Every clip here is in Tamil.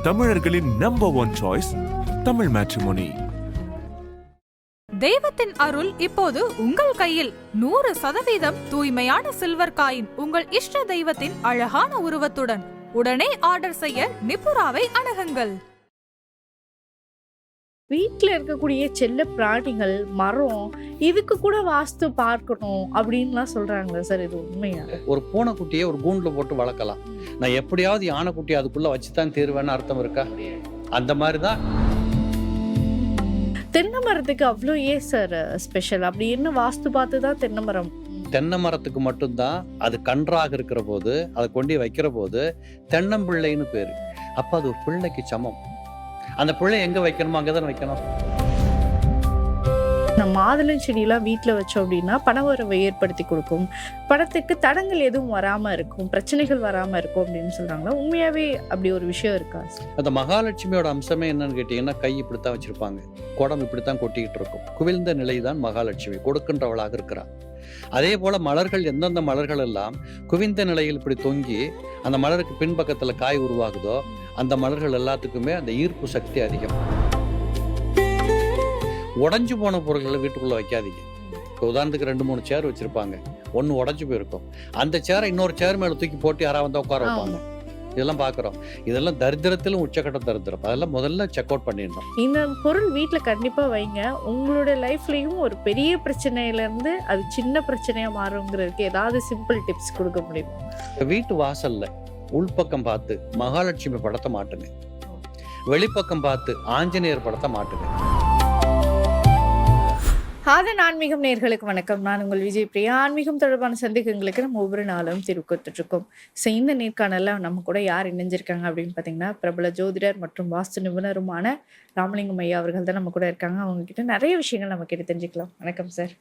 தமிழர்களின் number one choice Tamil matrimony. தெய்வத்தின் அருள் இப்போது உங்கள் கையில். 100% தூய்மையான சில்வர் காயின் உங்கள் இஷ்ட தெய்வத்தின் அழகான உருவத்துடன் உடனே ஆர்டர் செய்ய நிபுராவை அணுகுங்கள். வீட்டில் இருக்கக்கூடிய செல்ல பிராணிகள், மரம், இதுக்கு கூட வாஸ்து பார்க்கணும் அப்படின்லாம் சொல்றாங்களா சார்? இது உண்மையா? ஒரு பூனைக்குட்டியை ஒரு கூண்டில் போட்டு வளர்க்கலாம். நான் எப்படியாவது யானைக்குட்டி அதுக்குள்ள வச்சுதான் தீர்வேன்னு அர்த்தம் இருக்கா? அந்த மாதிரி தான் தென்னை மரத்துக்கு அவ்வளோ ஏன் சார் ஸ்பெஷல்? அப்படி என்ன வாஸ்து பார்த்து தான் தென்னை மரம்? தென்னை மரத்துக்கு மட்டும்தான் அது கன்றாக இருக்கிற போது அதை கொண்டு வைக்கிற போது தென்னம்பிள்ளைன்னு பேரு. அப்ப அது ஒரு பிள்ளைக்கு சமம். அந்த பிள்ளை எங்க வைக்கணுமோ அங்கதான் வைக்கணும். நம்ம மாதுளம் செடியெல்லாம் வீட்டில் வச்சோம் அப்படின்னா பணவரவை ஏற்படுத்தி கொடுக்கும், பணத்துக்கு தடங்கள் எதுவும் வராம இருக்கும், பிரச்சனைகள் வராம இருக்கும் அப்படின்னு சொல்றாங்களா? உண்மையாவே அப்படி ஒரு விஷயம் இருக்கா? அந்த மகாலட்சுமியோட அம்சமே என்னன்னு கேட்டீங்கன்னா, கை இப்படித்தான் வச்சிருப்பாங்க, குடம் இப்படித்தான் கொட்டிக்கிட்டு இருக்கும். குவிழ்ந்த நிலைதான் மகாலட்சுமி, கொடுக்கின்றவளாக இருக்கிறார். அதே போல மலர்கள், எந்தெந்த மலர்கள் எல்லாம் குவிந்த நிலையில் இப்படி தொங்கி அந்த மலருக்கு பின்பக்கத்துல காய் உருவாகுதோ அந்த மலர்கள் எல்லாத்துக்குமே அந்த ஈர்ப்பு சக்தி அதிகம். உடஞ்சு போன பொருட்களை வீட்டுக்குள்ள வைக்காதீங்க. இப்போ உதாரணத்துக்கு 2-3 சேர் வச்சிருப்பாங்க, ஒன்று உடஞ்சு போயிருக்கும். அந்த சேரை இன்னொரு சேர் மேல தூக்கி போட்டு யாராவது வந்து உட்கார வைப்பாங்க. இதெல்லாம் பாக்குறோம். இதெல்லாம் தரித்திரத்திலும் உச்சக்கட்ட தரித்திரம். அதெல்லாம் முதல்ல செக் அவுட் பண்ணிடணும். இந்த பொருள் வீட்டில் கண்டிப்பா வைங்க. உங்களோட லைஃப்லயும் ஒரு பெரிய பிரச்சனையில இருந்து அது சின்ன பிரச்சனையா மாறுங்கிறதுக்கு ஏதாவது சிம்பிள் டிப்ஸ் கொடுக்க முடியுமா? வீட்டு வாசல்ல உள்பக்கம் பார்த்து மகாலட்சுமி படத்தை மாட்டுங்க, வெளிப்பக்கம் பார்த்து ஆஞ்சநேயர் படத்தை மாட்டுங்க. ஆதன் ஆன்மீகம் நேயர்களுக்கு வணக்கம். நான் உங்கள் விஜய் பிரியா. ஆன்மீகம் தொடர்பான சந்தேகங்களுக்கு நம்ம ஒவ்வொரு நாளும் தீர்வு கொடுத்துட்டு இருக்கோம். இந்த நேர்காணல நம்ம கூட யார் இணைஞ்சிருக்காங்க அப்படின்னு பார்த்தீங்கன்னா, பிரபல ஜோதிடர் மற்றும் வாஸ்து நிபுணருமான ராமலிங்கம் ஐயா அவர்கள் தான் நம்ம கூட இருக்காங்க. அவங்க கிட்ட நிறைய விஷயங்கள் நம்ம கிட்ட தெரிஞ்சுக்கலாம். வணக்கம் சார்.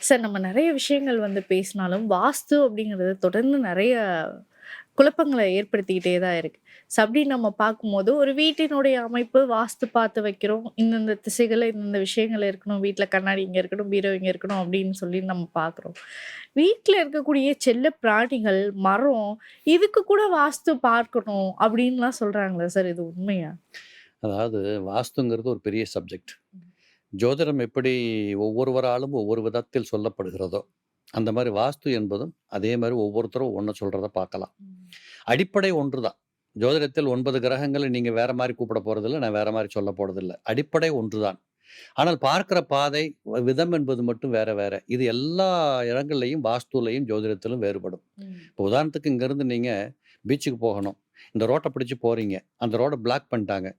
சார், நம்ம நிறைய விஷயங்கள் பேசினாலும் வாஸ்து அப்படிங்கிறது தொடர்ந்து நிறைய குழப்பங்களை ஏற்படுத்திக்கிட்டே தான் இருக்கு. அப்படி நம்ம பார்க்கும்போது ஒரு வீட்டினுடைய அமைப்பு வாஸ்து பார்த்து வைக்கிறோம், இந்தந்த திசைகளில் இந்தந்த விஷயங்கள் இருக்கணும், வீட்டில் கண்ணாடி இங்கே இருக்கணும், பீரோ இங்கே இருக்கணும் அப்படின்னு சொல்லி நம்ம பார்க்குறோம். வீட்டில் இருக்கக்கூடிய செல்ல பிராணிகள், மரம், இதுக்கு கூட வாஸ்து பார்க்கணும் அப்படின்லாம் சொல்றாங்களா சார்? இது உண்மையா? அதாவது வாஸ்துங்கிறது ஒரு பெரிய சப்ஜெக்ட். ஜோதிடம் எப்படி ஒவ்வொருவராலும் ஒவ்வொரு விதத்தில் சொல்லப்படுகிறதோ அந்த மாதிரி வாஸ்து என்பதும் அதே மாதிரி ஒவ்வொருத்தரும் ஒன்று சொல்றத பார்க்கலாம். அடிப்படை ஒன்று தான். ஜோதிடத்தில் 9 கிரகங்களை நீங்க வேற மாதிரி கூப்பிட போறதில்லை, நான் வேற மாதிரி சொல்ல போறதில்லை. அடிப்படை ஒன்றுதான். ஆனால் பார்க்கிற பாதை, விதம் என்பது மட்டும் வேற வேற. இது எல்லா இடங்கள்லையும் வாஸ்துலையும் ஜோதிடத்திலும் வேறுபடும். இப்போ உதாரணத்துக்கு இங்கிருந்து நீங்க பீச்சுக்கு போகணும், இந்த ரோட்டை பிடிச்சு போறீங்க, அந்த ரோடை பிளாக் பண்ணிட்டாங்க.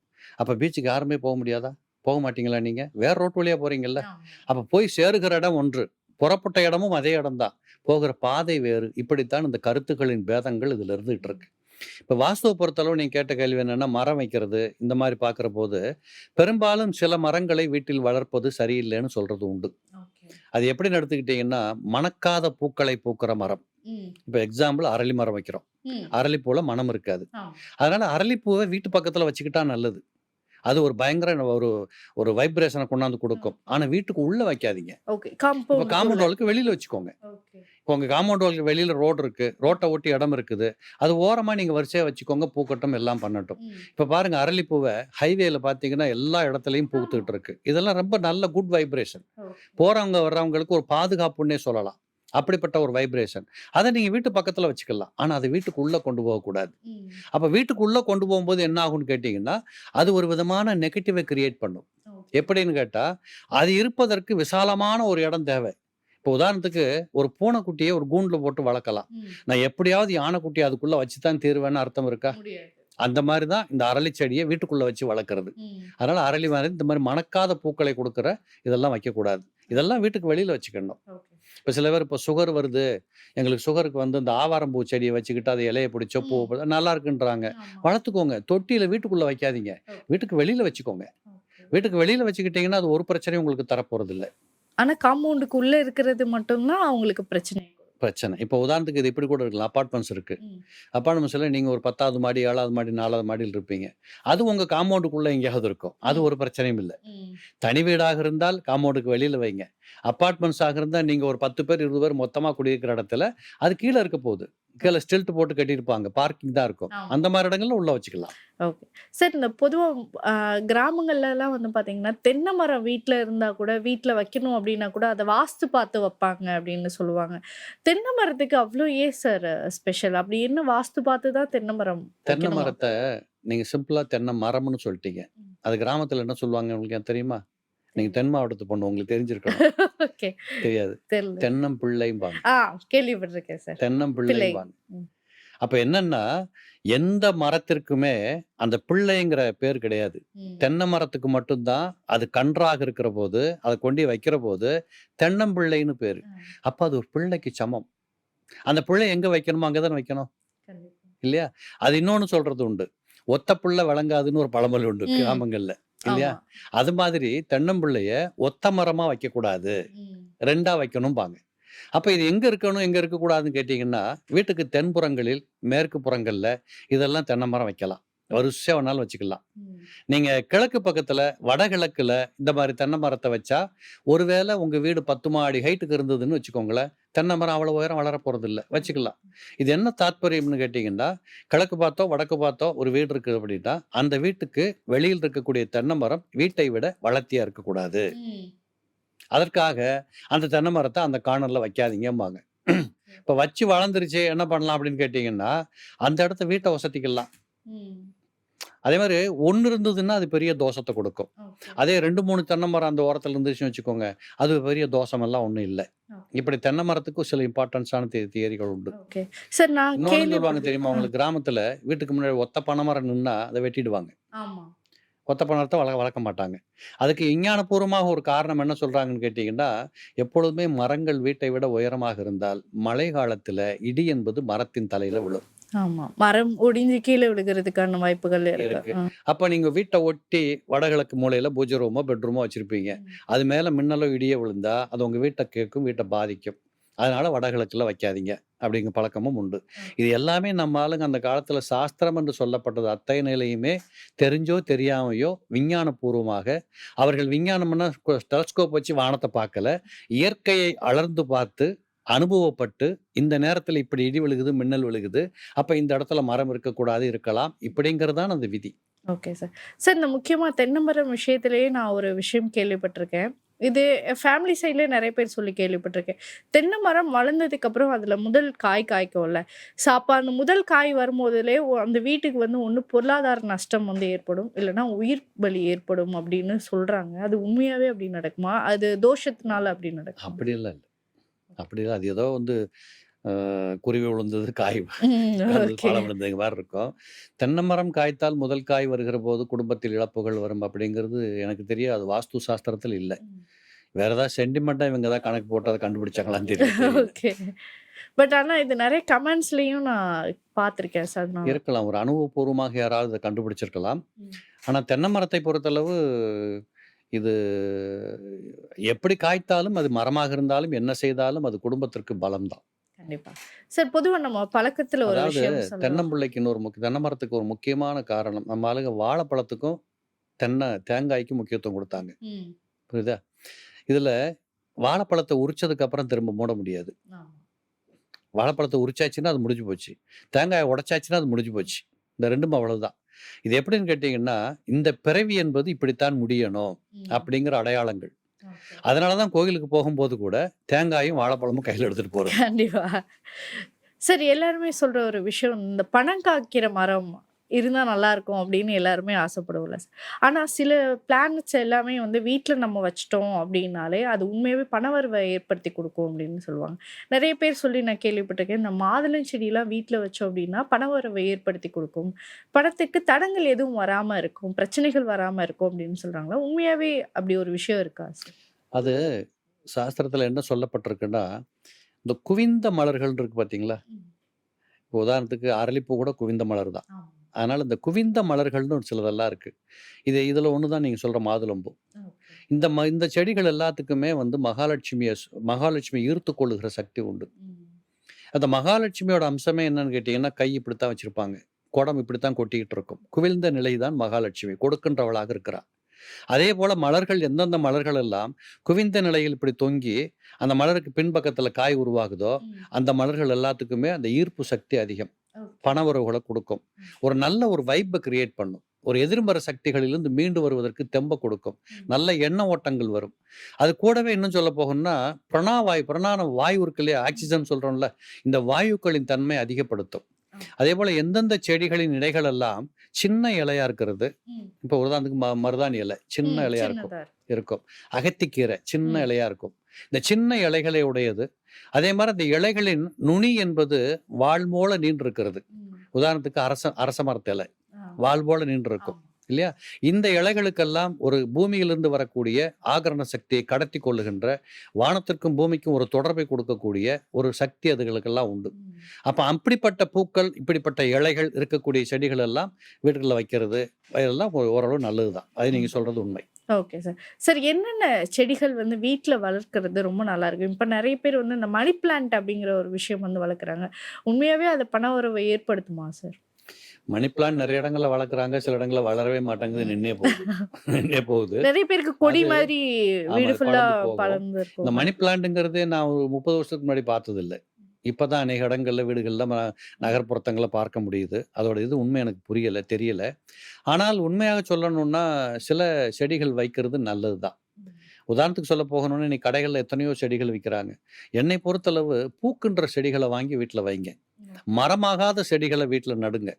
அப்ப பீச்சுக்கு யாருமே போக முடியாதா? போக மாட்டீங்களா? நீங்க வேற ரோட் வழியா போறீங்கல்ல. அப்ப போய் சேருகிற இடம் ஒன்று, புறப்பட்ட இடமும் அதே இடம்தான், போகிற பாதை வேறு. இப்படித்தான் இந்த கருத்துக்களின் பேதங்கள் இதுல இருந்துகிட்டு இருக்கு. இப்ப வாஸ்துவை பொறுத்தளவு நீங்க கேட்ட கேள்வி என்னன்னா, மரம் வைக்கிறது இந்த மாதிரி பாக்குற போது பெரும்பாலும் சில மரங்களை வீட்டில் வளர்ப்பது சரியில்லைன்னு சொல்றது உண்டு. அது எப்படி எடுத்துக்கிட்டீங்கன்னா, மணக்காத பூக்களை பூக்கிற மரம். இப்ப எக்ஸாம்பிள் அரளி மரம் வைக்கிறோம், அரளிப்பூல மனம் இருக்காது. அதனால அரளிப்பூவை வீட்டு பக்கத்துல வச்சுக்கிட்டா நல்லது. அது ஒரு பயங்கர ஒரு வைப்ரேஷனை கொண்டாந்து கொடுக்கும். ஆனா வீட்டுக்கு உள்ள வைக்காதீங்க. காம்பவுண்ட் வாலுக்கு வெளியில வச்சுக்கோங்க. இப்போ உங்க காம்பவுண்ட் வாலுக்கு வெளியில ரோடு இருக்கு, ரோட்டை ஒட்டி இடம் இருக்குது, அது ஓரமா நீங்க வரிசையா வச்சுக்கோங்க, பூக்கட்டும், எல்லாம் பண்ணட்டும். இப்ப பாருங்க, அரளிப்பூவை ஹைவேல பாத்தீங்கன்னா எல்லா இடத்துலயும் பூத்துக்கிட்டு இருக்கு. இதெல்லாம் ரொம்ப நல்ல குட் வைப்ரேஷன். போறவங்க வர்றவங்களுக்கு ஒரு பாதுகாப்புன்னே சொல்லலாம். அப்படிப்பட்ட ஒரு வைப்ரேஷன். அதை நீங்க வீட்டு பக்கத்துல வச்சுக்கலாம். ஆனா அதை வீட்டுக்குள்ள கொண்டு போகக்கூடாது. அப்ப வீட்டுக்குள்ள கொண்டு போகும்போது என்ன ஆகும்னு கேட்டீங்கன்னா, அது ஒரு விதமான நெகட்டிவை கிரியேட் பண்ணும். எப்படின்னு கேட்டா, அது இருப்பதற்கு விசாலமான ஒரு இடம் தேவை. இப்போ உதாரணத்துக்கு ஒரு பூனைக்குட்டியை ஒரு கூண்டுல போட்டு வளர்க்கலாம். நான் எப்படியாவது யானைக்குட்டி அதுக்குள்ள வச்சுதான் தீர்வேன்னு அர்த்தம் இருக்கா? அந்த மாதிரிதான் இந்த அரளி செடியை வீட்டுக்குள்ள வச்சு வளர்க்கறது. அதனால அரளி மாதிரி இந்த மாதிரி மணக்காத பூக்களை கொடுக்குற இதெல்லாம் வைக்கக்கூடாது. இதெல்லாம் வீட்டுக்கு வெளியில வச்சுக்கணும். இப்போ சில பேர் இப்போ சுகர் வருது, எங்களுக்கு சுகருக்கு இந்த ஆவாரம்பூ செடியை வச்சுக்கிட்டு அதை இலையை பிடிச்சோ பூ நல்லா இருக்குன்றாங்க. வளர்த்துக்கோங்க. தொட்டியில வீட்டுக்குள்ள வைக்காதீங்க, வீட்டுக்கு வெளியில வச்சுக்கோங்க. வீட்டுக்கு வெளியில வச்சுக்கிட்டீங்கன்னா அது ஒரு பிரச்சனையும் உங்களுக்கு தரப்போறது இல்லை. ஆனா காம்பவுண்டுக்கு உள்ள இருக்கிறது மட்டும்தான் அவங்களுக்கு பிரச்சனை. இப்போ உதாரணத்துக்கு இது இப்படி கூட இருக்கலாம். அப்பார்ட்மெண்ட்ஸ் இருக்கு. அப்பார்ட்மெண்ட்ஸ்ல நீங்க ஒரு 10வது மாடி, 7வது மாடி, 4வது மாடியில் இருப்பீங்க. அது உங்க காம்பவுண்டுக்குள்ள எங்கேயாவது இருக்கும். அது ஒரு பிரச்சனையும் இல்லை. தனி வீடாக இருந்தால் காம்பவுண்டுக்கு வெளியில வைங்க. அப்பார்ட்மெண்ட்ஸ் ஆக இருந்தால் நீங்க ஒரு 10 பேர் 20 பேர் மொத்தமா குடியிருக்கிற இடத்துல அது கீழே இருக்க போகுது. கீழே ஸ்டில்ட் போட்டு கட்டியிருப்பாங்க, பார்க்கிங் தான் இருக்கும். அந்த மாதிரி இடங்கள்ல உள்ள வச்சுக்கலாம். ஓகே. சார் இந்த பொதுவா கிராமங்கள்லலாம் வந்து பார்த்தீங்கன்னா, தென்னை மரம் வீட்ல இருந்தா கூட வீட்ல வைக்கணும் அப்டின்னா கூட அத வாஸ்து பார்த்து வைப்பாங்க அப்டின்னு சொல்லுவாங்க. தென்னை மரத்துக்கு அவ்ளோ ஏன் சார் ஸ்பெஷல்? அப்டி என்ன வாஸ்து பார்த்து தான் தென்னை மரம் தென்னை வைக்கணுமா? மரத்த நீங்க சிம்பிளா தென்னை மரம்னு சொல்லிட்டீங்க. ம். அது கிராமத்துல என்ன சொல்லுவாங்க உங்களுக்கு தெரியுமா? நீங்க தென் மாவட்டத்து பொண்ணு உங்களுக்கு தெரிஞ்சிருக்கணும். ஓகே. தெரியாது. தெரியல. தென்னம்பிள்ளைம்பாங்க. ஆ கேள்விப்பட்டுருக்கேன் சார். பிள்ளை. தென்னம்பிள்ளைம்பாங்க. ம். அப்ப என்னன்னா, எந்த மரத்திற்குமே அந்த பிள்ளைங்கிற பேர் கிடையாது. ம். தென்னை மரத்துக்கு மட்டும் தான் அது கன்றாக இருக்கிற போது, அத கொண்டோய் வைக்கிற போது தென்னம்பிள்ளைன்னு பேரு. ஆ. அப்ப அது ஒரு பிள்ளைக்கு சமம். அந்த பிள்ளை எங்க வைக்கணுமோ அங்க தானே வைக்கணும். கண்டிப்பா. இல்லையா? அது இன்னொன்னு சொல்றது உண்டு. ஒத்த புள்ள விளங்காதுன்னு ஒரு பழமொழி உண்டு ம். கிராமங்கள்ல. இல்லையா? ஆமா. அது மாதிரி தென்னம்பிள்ளைய ஒத்த மரமா வைக்கக்கூடாது. ம். 2ஆ வைக்கணும்பாங்க. அப்ப இது எங்க இருக்கணும், எங்க இருக்கக்கூடாதுன்னு கேட்டீங்கன்னா, வீட்டுக்கு தென்புறங்களில், மேற்கு புறங்கள்ல இதெல்லாம் தென்னை மரம் வைக்கலாம். வரிசையா வேணாலும் வச்சுக்கலாம். ம். நீங்க கிழக்கு பக்கத்துல, வடகிழக்குல இந்த மாரி தென்னை மரத்த வச்சா, ஒருவேளை உங்க வீடு 10 மாடி ஹைட்டுக்கு இருந்ததுன்னு வச்சுக்கோங்களேன், தென்னை மரம் அவ்வளவு உயரம் வளரப் போறதில்ல. வச்சுக்கலாம். இது என்ன தாத்பரியம்னு கேட்டீங்கன்னா, கிழக்கு பார்த்தோ, வடக்கு பார்த்தோ ஒரு வீடு இருக்குது அப்படின்னா, அந்த வீட்டுக்கு வெளியில் இருக்கக்கூடிய தென்னை மரம் வீட்டை விட வளர்த்தியா இருக்கக்கூடாது. ம். அதற்காக அந்த தென்னை மரத்த அந்த கார்னர்ல வைக்காதீங்கம்பாங்க. இப்ப வச்சு வளர்ந்துருச்சு என்ன பண்ணலாம் அப்படின்னு கேட்டீங்கன்னா, அந்த இடத்த வீட்ட வசதிக்கலாம். ம். அதே மாரி 1 இருந்ததுன்னா அது பெரிய தோஷத்த கொடுக்கும். ஓகே. அதே 2, 3 தென்னை மரம் அந்த ஓரத்துல இருந்துச்சுன்னு வச்சுக்கோங்க, அது பெரிய தோஷமெல்லாம் ஒண்ணும் இல்ல. ஓகே. இப்படி தென்னை மரத்துக்கும் சில இம்பார்ட்டன்ஸான தியரிகள் உண்டு. ஓகே. சார் நான் இன்னொன்னு சொல்லுவாங்க கேள்விப்பட்டு தெரியுமா? ஆ. உங்களுக்கு கிராமத்துல வீட்டுக்கு முன்னாடி ஒத்த பனை மரம் நின்னா அத வெட்டிடுவாங்க. ஆமா. ஒத்த பனை மரத்த வளர்க்க மாட்டாங்க. அதுக்கு விஞ்ஞானபூர்வமாக ஒரு காரணம் என்ன சொல்றாங்கன்னு கேட்டீங்கன்னா, எப்பொழுதுமே மரங்கள் வீட்டை விட உயரமாக இருந்தால், மழை காலத்துல இடி என்பது மரத்தின் தலையில விழும். ஆமா. மரம் ஒடிஞ்சு கீழ விழுகிறதுக்கான வாய்ப்புகள் இருக்கு. இருக்கு. அப்ப நீங்க வீட்ட ஒட்டி வடகிழக்கு மூலையில பூஜை ரூமோ, பெட்ரூமோ வச்சிருப்பீங்க. அது மேல மின்னலோ, இடியோ விழுந்தா, அது உங்க வீட்ட கேட்கும், வீட்ட பாதிக்கும். அதனால வடகிழக்குல வைக்காதீங்க. அப்படிங்கிற பழக்கமும் உண்டு. இது எல்லாமே நம்ம ஆளுங்க அந்த காலத்துல சாஸ்திரம் என்று சொல்லப்பட்டது அத்தனையிலையுமே தெரிஞ்சோ, தெரியாமையோ விஞ்ஞானபூர்வமாக அவர்கள் விஞ்ஞானம்னா டெலஸ்கோப் வச்சு வானத்த பார்க்கல. இயற்கையை அளர்ந்து பார்த்து, அனுபவப்பட்டு, இந்த நேரத்துல இப்படி இடி விழுகுது, மின்னல் விழுகுது. அப்ப இந்த இடத்துல மரம் இருக்கக்கூடாது, இருக்கலாம். இப்படிங்கிறது தான் அந்த விதி. Okay sir. சார் இந்த முக்கியமா தென்னை மரம் விஷயத்திலேயே நான் ஒரு விஷயம் கேள்விப்பட்டிருக்கேன். இது ஃபேமிலி சைட்லயே நெறைய பேர் சொல்லி கேள்விப்பட்டிருக்கேன். தென்னை மரம் வளர்ந்ததுக்கு அப்புறம் அதுல முதல் காய் காய்க்கும்ல. அப்ப அந்த முதல் காய் வரும்போதிலே அந்த வீட்டுக்கு வந்து ஒண்ணு பொருளாதார நஷ்டம் வந்து ஏற்படும். இல்லன்னா உயிர் பலி ஏற்படும் அப்படின்னு சொல்றாங்க. அது உண்மையாவே அப்படி நடக்குமா? அது தோஷத்தினால அப்படி நடக்குமா? அப்படியெல்லாம் இல்ல. அப்படிலாம் அது ஏதோ வந்து குருவி விழுந்தது, காய் ஓகே. பழம் விழுந்தது மாரி இருக்கும். தென்னை மரம் காய்த்தால் முதல் காய் வருகிற போது குடும்பத்தில் இழப்புகள் வரும் அப்படிங்கிறது எனக்கு தெரியும். அது வாஸ்து சாஸ்திரத்தில் இல்ல. வேற ஏதாவது சென்டிமெண்டா இவங்க ஏதாவது கணக்கு போட்டு அத கண்டுபிடிச்சாங்களான்னு தெரியல. ஓகே. பட் ஆனா இது நெறைய கமெண்ட்ஸ்லயும் நான் பார்த்திருக்கேன் சார் நான். இருக்கலாம். ஒரு அனுபவபூர்வமாக யாராவது இத கண்டுபிடிச்சிருக்கலாம். ம். ஆனா தென்னை மரத்தை பொறுத்தளவு இது எப்படி காய்த்தாலும், அது மரமாக இருந்தாலும், என்ன செய்தாலும் அது குடும்பத்திற்கு பலம் தான். கண்டிப்பா. சார் பொதுவா நம்ம பழக்கத்துல ஒரு அதாவது விஷயம் சொல்லலாம். தென்னம்பிள்ளைக்கு தென்னை மரத்துக்கு ஒரு முக்கியமான காரணம். நம்ம ஆளுங்க வாழைப்பழத்துக்கும், தேங்காய்க்கும் முக்கியத்துவம் குடுத்தாங்க. ம். புரியுதா? இதுல வாழைப்பழத்த உரிச்சதுக்கு அப்புறம் திரும்ப மூட முடியாது. ஆமா. வாழைப்பழத்த உரிச்சாச்சுன்னா அது முடிஞ்சு போச்சு. தேங்காய உடைச்சாச்சுன்னா அது முடிஞ்சு போச்சு. இந்த 2ம் அவ்வளவுதான். இது எப்படின்னு கேட்டீங்கன்னா, இந்த பிறவி என்பது இப்படித்தான் முடியணும் ம். அப்படிங்கிற அடையாளங்கள். ஓகே. அதனால தான் கோயிலுக்கு போகும்போது கூட தேங்காயும், வாழைப்பழமும் கையில எடுத்துட்டு போறது. கண்டிப்பா. சரி எல்லாருமே சொல்ற ஒரு விஷயம், இந்த பணம் காய்க்கிற மரம் இருந்தா நல்லா இருக்கும் அப்படின்னு எல்லாருமே ஆசைப்படுவோம்ல சார். ஆனா சில பிளானட்ஸ் எல்லாமே வந்து வீட்ல நம்ம வச்சுட்டோம் அப்படின்னாலே, அது உண்மையாவே பணவரவ ஏற்படுத்தி குடுக்கும் அப்படின்னு சொல்லுவாங்க. நெறைய பேர் சொல்லி நான் கேள்விப்பட்டிருக்கேன். இந்த மாதுளை செடிலாம் வீட்ல வச்சோம் அப்படின்னா, பணவரவ ஏற்படுத்தி குடுக்கும். பணத்துக்கு தடங்கல் எதுவும் வராம இருக்கும். பிரச்சனைகள் வராம இருக்கும் அப்படின்னு சொல்றாங்களா? உண்மையாவே அப்படி ஒரு விஷயம் இருக்கா சார்? அது சாஸ்திரத்துல என்ன சொல்லப்பட்டிருக்குன்னா, இந்த குவிந்த மலர்கள் இருக்கு பார்த்தீங்களா? ம். இப்போ உதாரணத்துக்கு அரளிப்பூ கூட குவிந்த மலர் தான். ஆமா. அதனால இந்த குவிந்த மலர்கள்னு ஒரு சிலதெல்லாம் இருக்கு. இதுல ஒண்ணு தான் நீங்க சொல்ற மாதுளம்பூ. ஓகே. இந்த செடிகள் எல்லாத்துக்குமே வந்து மகாலட்சுமி ஈர்த்துக் கொள்ளுகிற சக்தி உண்டு. ம். அந்த மகாலட்சுமியோட அம்சமே என்னன்னு கேட்டீங்கன்னா, கை இப்படித்தான் வச்சிருப்பாங்க. குடம் இப்படித்தான் கொட்டிக்கிட்டு இருக்கும். குவிழ்ந்த நிலைதான் மகாலட்சுமி. கொடுக்கின்றவளாக இருக்கிறா. அதே போல மலர்கள் எந்தெந்த மலர்கள் எல்லாம் குவிந்த நிலையில் இப்படி தொங்கி, அந்த மலருக்கு பின்பக்கத்துல காய் உருவாகுதோ, ம். அந்த மலர்கள் எல்லாத்துக்குமே அந்த ஈர்ப்பு சக்தி அதிகம். பண உறவுகளை கொடுக்கும், ஒரு நல்ல ஒரு வைப்பை கிரியேட் பண்ணும், ஒரு எதிர்மறை சக்திகளிலிருந்து மீண்டு வருவதற்கு தெம்ப கொடுக்கும், நல்ல எண்ண ஓட்டங்கள் வரும். அது கூடவே இன்னும் சொல்ல போகணும்னா பிராண வாயு இருக்கு இல்லையா, ஆக்சிஜன் சொல்றோம்ல, இந்த வாயுக்களின் தன்மை அதிகப்படுத்தும். அதே போல எந்தெந்த செடிகளின் இலைகள் எல்லாம் சின்ன இலையா இருக்கிறது, இப்போ உதாரணத்துக்கு மருதாணி இலை சின்ன இலையா இருக்கும், அகத்திக்கீரை சின்ன இலையா இருக்கும், இந்த சின்ன இலைகளை உடையது. அதே மாதிரி அந்த இலைகளின் நுனி என்பது வாள் போல நீண்டு இருக்கிறது. உதாரணத்துக்கு அரச மரத்து இலை வாள் போல நின்று இருக்கும் இல்லையா. இந்த இலைகளுக்கெல்லாம் ஒரு பூமியிலிருந்து வரக்கூடிய ஆகரண சக்தியை கடத்தி கொள்ளுகின்ற, வானத்திற்கும் பூமிக்கும் ஒரு தொடர்பை கொடுக்கக்கூடிய ஒரு சக்தி அதுகளுக்கெல்லாம் உண்டு. அப்ப அப்படிப்பட்ட பூக்கள், இப்படிப்பட்ட இலைகள் இருக்கக்கூடிய செடிகள் எல்லாம் வீட்டுக்குள்ள வைக்கிறது இதெல்லாம் ஓரளவு நல்லதுதான். அது நீங்க சொல்றது உண்மை. Okay sir. சார், என்னென்ன செடிகள் வந்து வீட்ல வளர்க்கறது ரொம்ப நல்லா இருக்கும்? இப்ப நிறைய பேர் வந்து இந்த மணி பிளான்ட் அப்படிங்கிற ஒரு விஷயம் வந்து வளர்க்குறாங்க. உண்மையாவே அது பண உறவை ஏற்படுத்துமா சார்? மணி பிளான்ட் நிறைய இடங்கள்ல வளர்க்குறாங்க, சில இடங்கள்ல வளரவே மாட்டேங்குது, நின்னே போகுது. நிறைய பேருக்கு கொடி அது மாதிரி ஆமா, வீடு ஃபுல்லா படர்ந்து போகும். படர்ந்து இந்த இருக்கும். மணி பிளான்ட்டுங்கிறது நான் ஒரு 30 வருஷத்துக்கு முன்னாடி பார்த்தது இல்லை. இப்பதான் அநேக இடங்கள்ல வீடுகள்ல நகர்ப்புறத்தங்களை பார்க்க முடியுது. அதோட இது உண்மை எனக்கு புரியல, தெரியல. ஆனால் உண்மையாக சொல்லணும்னா சில செடிகள் வைக்கிறது நல்லதுதான். உதாரணத்துக்கு சொல்ல போகணும்னா இன்னைக்கு கடைகள்ல எத்தனையோ செடிகள் விற்கிறாங்க. என்னை பொறுத்தளவு பூக்கின்ற செடிகளை வாங்கி வீட்டில் வைங்க, மரமாகாத செடிகளை வீட்டில் நடுங்க.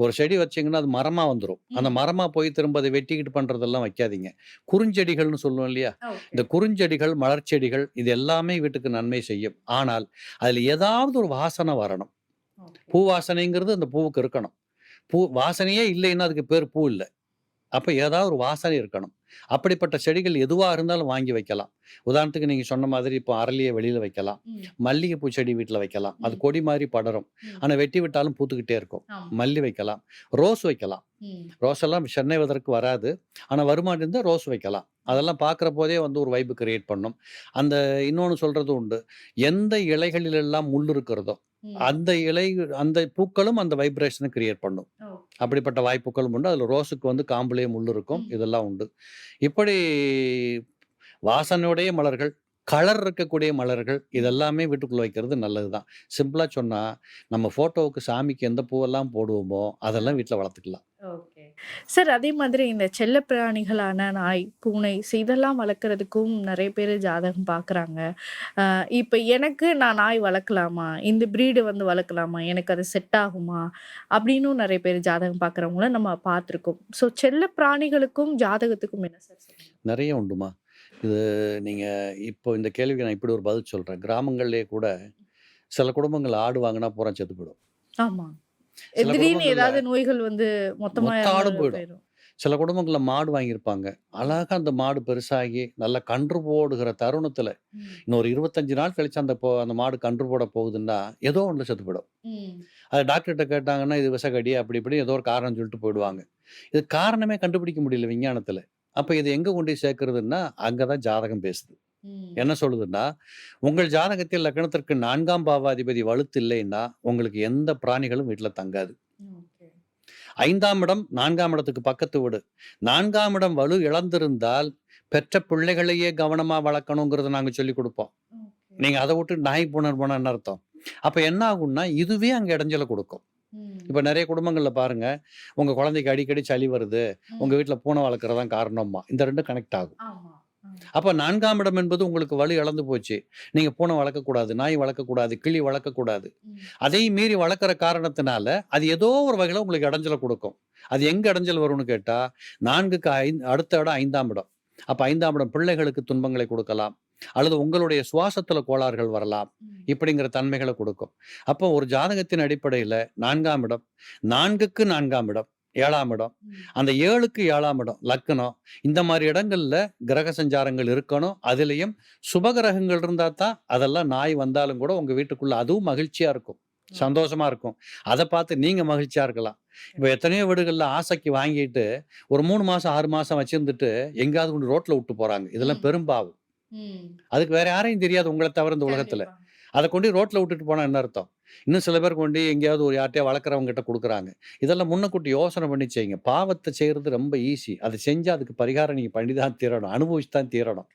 ஒரு செடி வச்சீங்கன்னா அது மரமா வந்துடும். அந்த மரமா போய் திரும்ப அதை வெட்டிக்கிட்டு பண்றதெல்லாம் வைக்காதீங்க. குறுஞ்செடிகள்னு சொல்லுவோம் இல்லையா, இந்த குறுஞ்செடிகள், மலர்ச்செடிகள் இது எல்லாமே வீட்டுக்கு நன்மை செய்யும். ஆனால் அதுல ஏதாவது ஒரு வாசனை வரணும். பூ வாசனைங்கிறது அந்த பூவுக்கு இருக்கணும். பூ வாசனையே இல்லைன்னா அதுக்கு பேர் பூ இல்லை. அப்ப ஏதாவது ஒரு வாசனை இருக்கணும். அப்படிப்பட்ட செடிகள் எதுவா இருந்தாலும் வாங்கி வைக்கலாம். உதாரணத்துக்கு நீங்க சொன்ன மாதிரி இப்போ அரளியை வெளியில வைக்கலாம், மல்லிகைப்பூ செடி வீட்டில் வைக்கலாம், அது கொடி மாதிரி படரும், ஆனா வெட்டி விட்டாலும் பூத்துக்கிட்டே இருக்கும். மல்லி வைக்கலாம், ரோஸ் வைக்கலாம். ரோஸ் எல்லாம் சென்னைவதற்கு வராது, ஆனா வருமானம் இருந்தால் ரோஸ் வைக்கலாம். அதெல்லாம் பார்க்குற போதே வந்து ஒரு வைப்பு கிரியேட் பண்ணும். அந்த இன்னொன்று சொல்றது உண்டு, எந்த இலைகளிலெல்லாம் முள் இருக்கிறதோ அந்த அந்த பூக்களும் அந்த வைப்ரேஷனை கிரியேட் பண்ணும். அப்படிப்பட்ட வாய்ப்புகளும் உண்டு. அதுல ரோஸுக்கு வந்து காம்புலேயே முள் இருக்கும், இதெல்லாம் உண்டு. இப்படி வாசனையுடைய மலர்கள், கலர் இருக்கக்கூடிய மலர்கள் இதெல்லாமே வீட்டுக்குள்ள வைக்கிறது நல்லதுதான். சிம்பிளா சொன்னா நம்ம போட்டோவுக்கு சாமிக்கு எந்த பூவெல்லாம் போடுவோமோ அதெல்லாம் வீட்டில் வளர்த்துக்கலாம். Okay sir. அதே மாதிரி இந்த செல்ல பிராணிகளான நாய், பூனை இதெல்லாம் வளர்க்குறதுக்கும் நிறைய பேர் ஜாதகம் பார்க்குறாங்க. இப்போ நான் நாய் வளர்க்கலாமா, இந்த ப்ரீடு வந்து வளர்க்கலாமா, எனக்கு அது செட் ஆகுமா அப்படின்னும் நிறைய பேர் ஜாதகம் பார்க்குறவங்கள நம்ம பார்த்துருக்கோம். ஸோ செல்ல பிராணிகளுக்கும் ஜாதகத்துக்கும் என்ன சார் சொல்லுங்க? நிறைய உண்டுமா. இது நீங்க இப்போ இந்த கேள்விக்கு நான் இப்படி ஒரு பதில் சொல்றேன். கிராமங்கள்லயே கூட சில குடும்பங்கள் ஆடு வாங்கினா பூரா செத்து போயிடும். ஆமா, சில திடீர்னு குடும்பங்கள்ல ஏதாவது நோய்கள் வந்து மொத்தமா மொத்த ஆடும் இறந்து போயிடும். போயிடும். சில குடும்பங்கள்ல மாடு வாங்கியிருப்பாங்க. அழகா அந்த மாடு பெருசாகி நல்ல கன்று போடுகிற தருணத்துல இன்னொரு 25 நாள் கழிச்சு அந்த மாடு கன்று போட போகுதுன்னா ஏதோ ஒன்று செத்து போயிடும். அது டாக்டர்கிட்ட கேட்டாங்கன்னா இது விஷக்கடி அப்படி இப்படி ஏதோ ஒரு காரணம் சொல்லிட்டு போயிடுவாங்க. இது காரணமே கண்டுபிடிக்க முடியல விஞ்ஞானத்துல. அப்ப இது எங்க கொண்டு போய் சேர்க்கறதுன்னா அங்கதான் ஜாதகம் பேசுது. என்ன சொல்லுதுன்னா, உங்கள் ஜாதகத்தில் லக்னத்திற்கு 4ஆம் பாவாதிபதி வலுத்து இல்லைன்னா உங்களுக்கு எந்த பிராணிகளும் வீட்டுல தங்காது. 5ஆம் இடம் 4ஆம் இடத்துக்கு பக்கத்து வீடு. 4ஆம் இடம் வலு இழந்திருந்தால் பெற்ற பிள்ளைகளையே கவனமா வளர்க்கணுங்கிறத நாங்க சொல்லி கொடுப்போம். நீங்க அதை விட்டு நாய் பூனர் போனா என்ன அர்த்தம்? அப்ப என்ன ஆகும்னா இதுவே அங்க இடைஞ்சலை கொடுக்கும். இப்ப நிறைய குடும்பங்கள்ல பாருங்க, உங்க குழந்தைக்கு அடிக்கடி சளி வருது, உங்க வீட்டுல பூனை வளர்க்கறதான் காரணமா, இந்த ரெண்டும் கனெக்ட் ஆகும். அப்ப 4ஆம் இடம் என்பது உங்களுக்கு வலு இழந்து போச்சு. நீங்க பூனை வளர்க்கக்கூடாது, நாய் வளர்க்கக்கூடாது, கிளி வளர்க்கக்கூடாது. அதையும் மீறி வளர்க்குற காரணத்தினால அது ஏதோ ஒரு வகையில உங்களுக்கு இடைஞ்சலை கொடுக்கும். அது எங்க இடைஞ்சல் வரும்னு கேட்டா 4க்கு அடுத்த இடம் 5ஆம் இடம். அப்ப 5ஆம் இடம் பிள்ளைகளுக்கு துன்பங்களை கொடுக்கலாம், அல்லது உங்களுடைய சுவாசத்துல கோளாறுகள் வரலாம், இப்படிங்கிற தன்மைகளை கொடுக்கும். அப்போ ஒரு ஜாதகத்தின் அடிப்படையில 4ஆம் இடம், 4க்கு 4ஆம் இடம், 7ஆம் இடம், அந்த 7க்கு 7ஆம் இடம் லக்னம், இந்த மாதிரி இடங்கள்ல கிரக சஞ்சாரங்கள் இருக்கணும். அதுலயும் சுபகிரகங்கள் இருந்தா தான் அதெல்லாம் நாய் வந்தாலும் கூட உங்க வீட்டுக்குள்ள அதுவும் மகிழ்ச்சியா இருக்கும், சந்தோஷமா இருக்கும். அதை பார்த்து நீங்க மகிழ்ச்சியா இருக்கலாம். இப்ப எத்தனையோ வீடுகள்ல ஆசைக்கு வாங்கிட்டு ஒரு 3 மாசம் 6 மாசம் வச்சிருந்துட்டு எங்கேயாவது கொண்டு ரோட்ல விட்டு போறாங்க. இதெல்லாம் பெரும்பாவம். அதுக்கு வேற யாரையும் தெரியாது உங்களை தவிர இந்த உலகத்துல. அதை கொண்டு ரோட்ல விட்டுட்டு போனா என்ன அர்த்தம்? இன்னும் சில பேர் கொண்டு எங்கேயாவது ஒரு யார்ட்டையா வளர்க்குறவங்க கிட்ட கொடுக்குறாங்க. இதெல்லாம் முன்னக்கூட்டி யோசனை பண்ணி செய்யுங்க. பாவத்தை செய்யறது ரொம்ப ஈஸி. அதை செஞ்சா அதுக்கு பரிகாரம் நீங்க பண்ணிதான் தீரணும், அனுபவிச்சு தான் தீரணும்.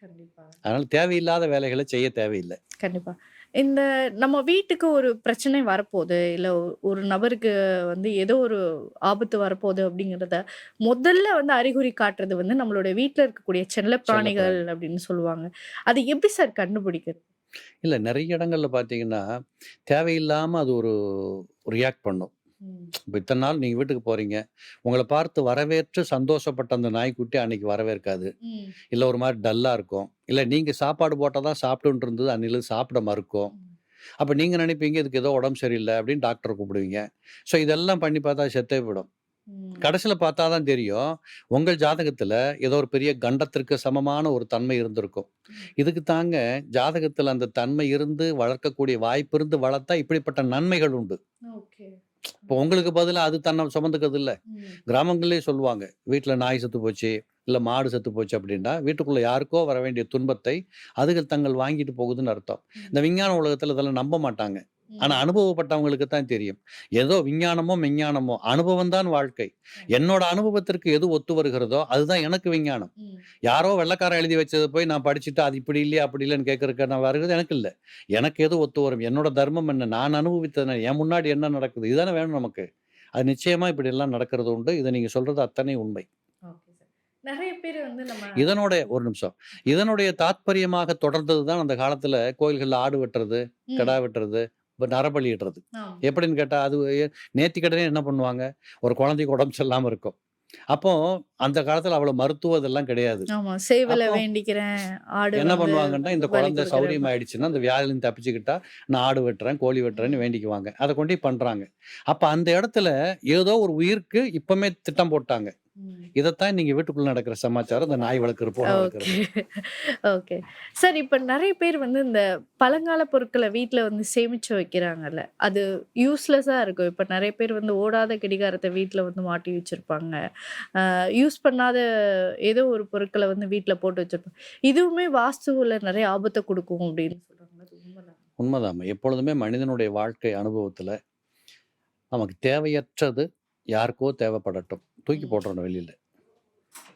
அதனால தேவையில்லாத வேலைகளை செய்ய தேவையில்லை. கண்டிப்பா. இந்த நம்ம வீட்டுக்கு ஒரு பிரச்சனை வரப்போகுது, இல்ல ஒரு நபருக்கு வந்து ஏதோ ஒரு ஆபத்து வரப்போகுது அப்படிங்கிறத முதல்ல வந்து அறிகுறி காட்டுறது வந்து நம்மளோட வீட்ல இருக்கக்கூடிய செல்ல பிராணிகள் செல்லப்பிராணி. அப்படின்னு சொல்லுவாங்க. அது எப்படி சார் கண்டுபிடிக்கிறது? இல்ல நெறைய இடங்கள்ல பார்த்தீங்கன்னா, தேவையில்லாம அது ஒரு ரியாக்ட் பண்ணும். ம். இப்ப இத்தன நாள் நீங்க வீட்டுக்கு போறீங்க. உங்கள பார்த்து வரவேற்று சந்தோஷப்பட்ட அந்த நாய்க்குட்டி அன்னைக்கு வரவேற்காது. ம். இல்ல ஒரு மாரி டல்லா இருக்கும். இல்ல நீங்க சாப்பாடு போட்டா தான் சாப்பிட்டுன்ட்டு இருந்தது, அன்னையிலருந்து சாப்பிட மறுக்கும். ம். அப்ப நீங்க நினைப்பீங்க, இதுக்கு ஏதோ உடம்பு சரியில்ல அப்படின்னு டாக்டர கூப்பிடுவீங்க. ஸோ இதெல்லாம் பண்ணி பார்த்தா அது செத்தே போயிடும். ம். கடைசில பார்த்தா தான் தெரியும், உங்கள் ஜாதகத்துல ஏதோ ஒரு பெரிய கண்டத்திற்கு சமமான ஒரு தன்மை இருந்திருக்கும். ம். இதுக்கு தாங்க ஜாதகத்துல அந்த தன்மை இருந்து வளர்க்கக்கூடிய வாய்ப்பு இருந்து வளர்த்தா இப்படிப்பட்ட நன்மைகள் உண்டு. ஓகே. இப்போ உங்களுக்கு பதிலா அது தன்னை சுமந்துக்கிறதில்ல. ம். கிராமங்கள்லயே சொல்லுவாங்க. வீட்ல நாய் செத்து போச்சு, இல்ல மாடு செத்து போச்சு அப்படின்னா, வீட்டுக்குள்ள யாருக்கோ வர வேண்டிய துன்பத்தை அதுகள் தங்கள் வாங்கிட்டு போகுதுன்னு அர்த்தம். இந்த ம். விஞ்ஞான உலகத்துல இதெல்லாம் நம்ப மாட்டாங்க. ஆனா ம். அனுபவப்பட்டவங்களுக்கு தான் தெரியும். ஏதோ விஞ்ஞானமோ, மெஞ்ஞானமோ அனுபவம் தான் வாழ்க்கை. என்னோட அனுபவத்திற்கு எது ஒத்து வருகிறதோ, அதுதான் எனக்கு விஞ்ஞானம். ம். யாரோ வெள்ளைக்காரன் எழுதி வச்சத போய் நான் படிச்சுட்டு, அது இப்படி இல்லையா, அப்படி இல்லன்னு கேட்கறக்கு நான் வருகிறது எனக்கு இல்ல. எனக்கு எது ஒத்து வரும்? என்னோட தர்மம் என்ன? நான் அனுபவித்தது என்ன? என் முன்னாடி என்ன நடக்குது? இதுதானே வேணும் நமக்கு. அது நிச்சயமா இப்படியெல்லாம் நடக்கிறது உண்டு. இத நீங்க சொல்றது அத்தனை உண்மை. Okay sir. நெறைய பேரு வந்து நம்ம இதனோட ஒரு நிமிஷம். இதனுடைய தாத்பரியமாக தொடர்ந்தது தான் அந்த காலத்துல கோயில்கள்ல ஆடு வெட்டுறது, ம். கிடா வெட்டுறது, நரபலியிடுறது. ஆமா. எப்படின்னு கேட்டா, அது நேர்த்திக்கடனே என்ன பண்ணுவாங்க? ஒரு குழந்தைக்கு உடம்பு சரியில்லாம இருக்கும். அப்போ அந்த காலத்துல அவ்வளவு மருத்துவம் இதெல்லாம் கிடையாது. ஆமா. சேவல அப்போ வேண்டிக்கிறேன். ஆடு என்ன வந்து பண்ணுவாங்கன்னா, இந்த பலி குழந்தை குடுக்குறேன். சௌரியமாயிடுச்சுன்னா, அந்த வியாதியிலருந்து தப்பிச்சுக்கிட்டா, நான் ஆடு வெட்டுறேன், கோழி வெட்டுறேன்னு ம். வேண்டிக்குவாங்க. அத கொண்டோய் பண்றாங்க. அப்ப அந்த இடத்துல ஏதோ ஒரு உயிருக்கு இப்பமே திட்டம் போட்டாங்க. ம். இதத்தான் நீங்க வீட்டுக்குள்ள நடக்கிற சமாச்சாரம், இந்த நாய் வளர்க்குறது, பூனை ஓகே. வளர்க்குறது. ஓகே. சார் இப்ப நெறைய பேர் வந்து இந்த பழங்கால பொருட்கள வீட்ல வந்து சேமிச்சு வைக்கிறாங்கல்ல. அது யூஸ்லெஸ்ஸா இருக்கும். இப்ப நெறைய பேர் வந்து ஓடாத கடிகாரத்த வீட்ல வந்து மாட்டி வச்சிருப்பாங்க. யூஸ் பண்ணாத ஏதோ ஒரு பொருட்கள வந்து வீட்ல போட்டு வச்சிருப்பாங்க. இதுவுமே வாஸ்துவுல நெறைய ஆபத்த குடுக்கும் அப்படின்னு சொல்றாங்க. அது உண்மதானா? உண்மதாம்மா. எப்பொழுதுமே மனிதனுடைய வாழ்க்கை அனுபவத்துல, நமக்கு தேவையற்றது யாருக்கோ தேவைப்படட்டும். தூக்கி ம். போட்டுறணும் வெளில.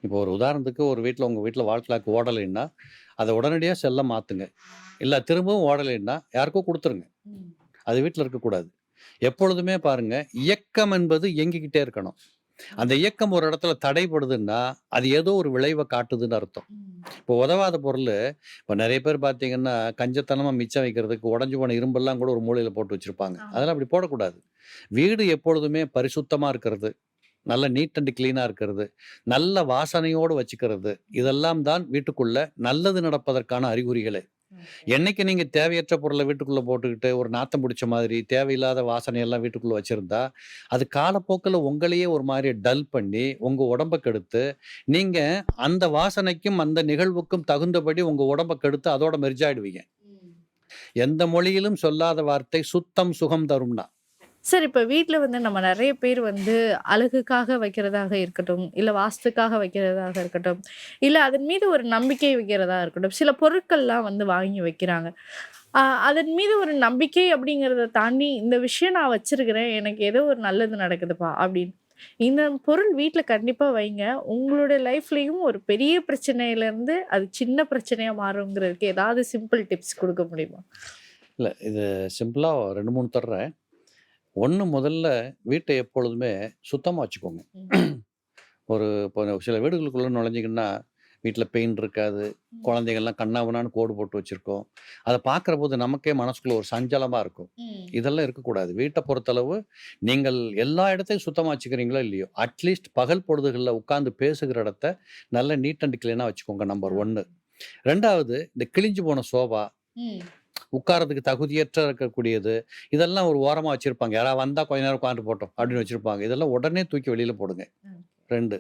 இப்போ ஒரு உதாரணத்துக்கு ஒரு வீட்ல உங்க வீட்ல வால் கிளாக் ஓடலைன்னா, அத உடனடியா செல்ல மாத்துங்க. இல்ல திரும்பவும் ஓடலைன்னா, யாருக்கோ குடுத்துருங்க. ம். அது வீட்ல இருக்கக்கூடாது. எப்பொழுதுமே பாருங்க, இயக்கம் என்பது இயங்கிக்கிட்டே இருக்கணும். அந்த இயக்கம் ஒரு இடத்துல தடைபடுதுன்னா, அது ஏதோ ஒரு விளைவ காட்டுதுன்னு அர்த்தம். ம். இப்போ உதவாத பொருளு, இப்போ நெறைய பேர் பார்த்தீங்கன்னா, கஞ்சத்தனமா மிச்சம் வைக்கிறதுக்கு உடைஞ்சு போன இரும்பெல்லாம் கூட ஒரு மூலையில போட்டு வச்சிருப்பாங்க. ஆமா. அதெல்லாம் அப்படி போடக்கூடாது. வீடு எப்பொழுதுமே பரிசுத்தமா இருக்கிறது, நல்ல நீட் அண்ட் கிளீனா இருக்கிறது, நல்ல வாசனையோடு வச்சுக்கிறது, இதெல்லாம் தான் வீட்டுக்குள்ள நல்லது நடப்பதற்கான அறிகுறிகளே. ஓகே. என்னைக்கு நீங்க தேவையற்ற பொருள வீட்டுக்குள்ள போட்டுக்கிட்டு, ஒரு நாத்தம் புடிச்ச மாதிரி, தேவையில்லாத வாசனையெல்லாம் வீட்டுக்குள்ள வச்சிருந்தா, அது காலப்போக்குல உங்களையே ஒரு மாரி டல் பண்ணி, உங்க உடம்ப கெடுத்து, நீங்க அந்த வாசனைக்கும், அந்த நிகழ்வுக்கும் தகுந்தபடி உங்க உடம்ப கெடுத்து அதோட மெர்ஜ் ஆயிடுவீங்க. ம். எந்த மொழியிலும் சொல்லாத வார்த்தை சுத்தம் சுகம் தரும்னா. சார் இப்ப வீட்ல வந்து நம்ம நெறைய பேர் வந்து அழகுக்காக வைக்கிறதாக இருக்கட்டும், இல்ல வாஸ்துக்காக வைக்கிறதாக இருக்கட்டும், இல்ல அதன் மீது ஒரு நம்பிக்கை வைக்கிறதா இருக்கட்டும், சில பொருட்கள்லாம் வந்து வாங்கி வைக்கிறாங்க. அதன் மீது ஒரு நம்பிக்கை அப்படிங்கிறத தாண்டி, இந்த விஷயம் நான் வச்சிருக்கிறேன். எனக்கு ஏதோ ஒரு நல்லது நடக்குதுப்பா அப்படின்னு. இந்த பொருள் வீட்ல கண்டிப்பா வைங்க. உங்களுடைய லைஃப்லயும் ஒரு பெரிய பிரச்சனையிலருந்து அது சின்ன பிரச்சனையா மாறுங்கிறதுக்கு ஏதாவது சிம்பிள் டிப்ஸ் குடுக்க முடியுமா? இல்ல இது சிம்பிளா 2, 3 தர்றேன். 1 முதல்ல வீட்ட எப்பொழுதுமே சுத்தமா வச்சுக்கோங்க. ம். இப்போ சில வீடுகளுக்குள்ள நுழைஞ்சீங்கன்னா, வீட்ல பெயிண்ட் இருக்காது. ம். குழந்தைகள்லாம் கண்ணாபின்னான்னு கோடு போட்டு வச்சிருக்கும். அத பார்க்கிறபோது நமக்கே மனசுக்குள்ள ஒரு சஞ்சலமா இருக்கும். ம். இதெல்லாம் இருக்கக்கூடாது. வீட்ட பொறுத்தளவு நீங்கள் எல்லா இடத்தையும் சுத்தமா வச்சுக்கிறீங்களோ இல்லையோ, அட்லீஸ்ட் பகல் பொழுதுகள்ல உட்கார்ந்து பேசுகிற இடத்த நல்ல நீட் அண்ட் கிளீனா வச்சுக்கோங்க நம்பர் 1. 2வது இந்த கிழிஞ்சு போன சோபா, ம். உட்கார்றதுக்கு தகுதியற்ற இருக்கக்கூடியது, இதெல்லாம் ஒரு ஓரமா வச்சிருப்பாங்க. யாராவது வந்தா கொஞ்ச நேரம் உட்கார்ந்துட்டு போட்டும் அப்படின்னு வச்சிருப்பாங்க. இதெல்லாம் உடனே தூக்கி வெளியில போடுங்க. ம். 2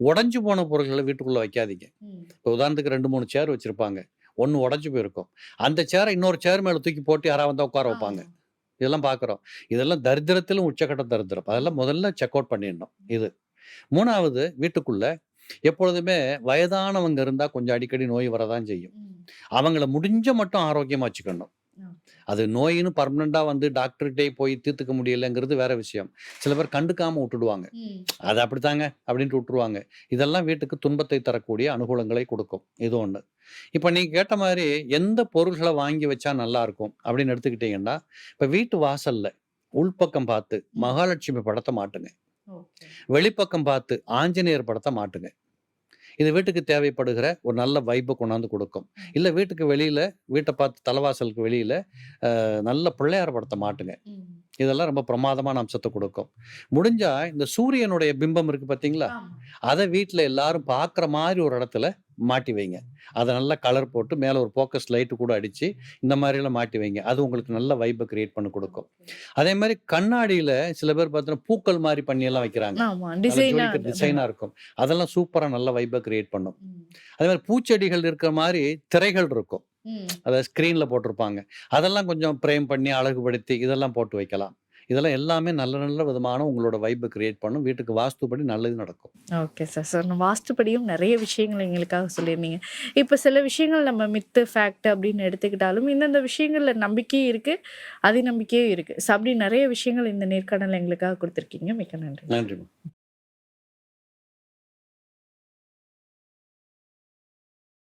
உடைஞ்சு போன பொருள்கள வீட்டுக்குள்ள வைக்காதீங்க. ம். இப்போ உதாரணத்துக்கு 2, 3 சேர் வச்சிருப்பாங்க. 1 உடைஞ்சு போயிருக்கும். அந்த சேர இன்னொரு சேர் மேல தூக்கி போட்டு யாராவது வந்தா உட்கார வைப்பாங்க. ஆமா. இதெல்லாம் பார்க்குறோம். இதெல்லாம் தரித்திரத்திலும் உச்சக்கட்ட தரித்திரம். அதெல்லாம் முதல்ல செக் அவுட் பண்ணிடணும். இது. 3வது வீட்டுக்குள்ள எப்பொழுதுமே வயதானவங்க இருந்தா கொஞ்சம் அடிக்கடி நோய் வரதான் செய்யும். ம். அவங்கள முடிஞ்ச மட்டும் ஆரோக்கியமா வச்சுக்கணும். ஓகே. அது நோயின்னு பர்மனெண்ட்டாக வந்து டாக்டர்கிட்டே போய் தீர்த்துக்க முடியலைங்கிறது வேற விஷயம். சில பேர் கண்டுக்காமல் விட்டுடுவாங்க. அது அப்படித்தாங்க அப்படின்ட்டு விட்டுருவாங்க. இதெல்லாம் வீட்டுக்கு துன்பத்தை தரக்கூடிய அனுகூலங்களை கொடுக்கும். இது ஒன்று. இப்போ நீங்கள் கேட்ட மாதிரி எந்த பொருள்களை வாங்கி வச்சா நல்லா இருக்கும் அப்படின்னு எடுத்துக்கிட்டிங்கன்னா, இப்போ வீட்டு வாசல்ல உள்பக்கம் பார்த்து மகாலட்சுமி படத்தை மாட்டுங்க. வெளிப்பக்கம் பார்த்து ஆஞ்சநேயர் படத்தை மாட்டுங்க. இது வீட்டுக்கு தேவைப்படுகிற ஒரு நல்ல வைப்பை கொண்டாந்து கொடுக்கும். இல்லை வீட்டுக்கு வெளியில் வீட்டை பார்த்து தலைவாசலுக்கு வெளியில் நல்ல பிள்ளையார் படத்தை மாட்டுங்க. இதெல்லாம் ரொம்ப பிரமாதமான அம்சத்தை கொடுக்கும். முடிஞ்சா இந்த சூரியனுடைய பிம்பம் இருக்கு பார்த்தீங்களா, அதை வீட்டில் எல்லாரும் பார்க்குற மாதிரி ஒரு இடத்துல மாட்டி வைங்க. அதை நல்லா கலர் போட்டு மேலே ஒரு ஃபோக்கஸ் லைட்டு கூட அடித்து இந்த மாதிரியெல்லாம் மாட்டி வைங்க. அது உங்களுக்கு நல்ல வைப்பை கிரியேட் பண்ணி கொடுக்கும். அதே மாதிரி கண்ணாடியில் சில பேர் பார்த்தீங்கன்னா பூக்கள் மாதிரி பண்ணியெல்லாம் வைக்கிறாங்க. டிசைனாக இருக்கும். அதெல்லாம் சூப்பராக நல்ல வைப்பை கிரியேட் பண்ணும். அதே மாதிரி பூச்செடிகள் இருக்கிற மாதிரி திரைகள் இருக்கும். அதை ஸ்க்ரீனில் போட்டிருப்பாங்க. அதெல்லாம் கொஞ்சம் ஃப்ரேம் பண்ணி அழகுபடுத்தி இதெல்லாம் போட்டு வைக்கலாம். இதெல்லாம் எல்லாமே நல்ல நல்ல விதமான உங்களோட வைப்பை கிரியேட் பண்ணும். வீட்டுக்கு வாஸ்துப்படி நல்லது நடக்கும். Okay sir. சார் வாஸ்துப்படியும் நிறைய விஷயங்கள் எங்களுக்காக சொல்லியிருந்தீங்க. இப்போ சில விஷயங்கள் நம்ம மித்து ஃபேக்ட் அப்படின்னு எடுத்துக்கிட்டாலும் இந்தந்த விஷயங்களில் நம்பிக்கையும் இருக்குது, அதிநம்பிக்கையும் இருக்குது. ஸோ அப்படி நிறைய விஷயங்கள் இந்த நேர்காணல் எங்களுக்காக கொடுத்துருக்கீங்க. மிக்க நன்றி. நன்றி.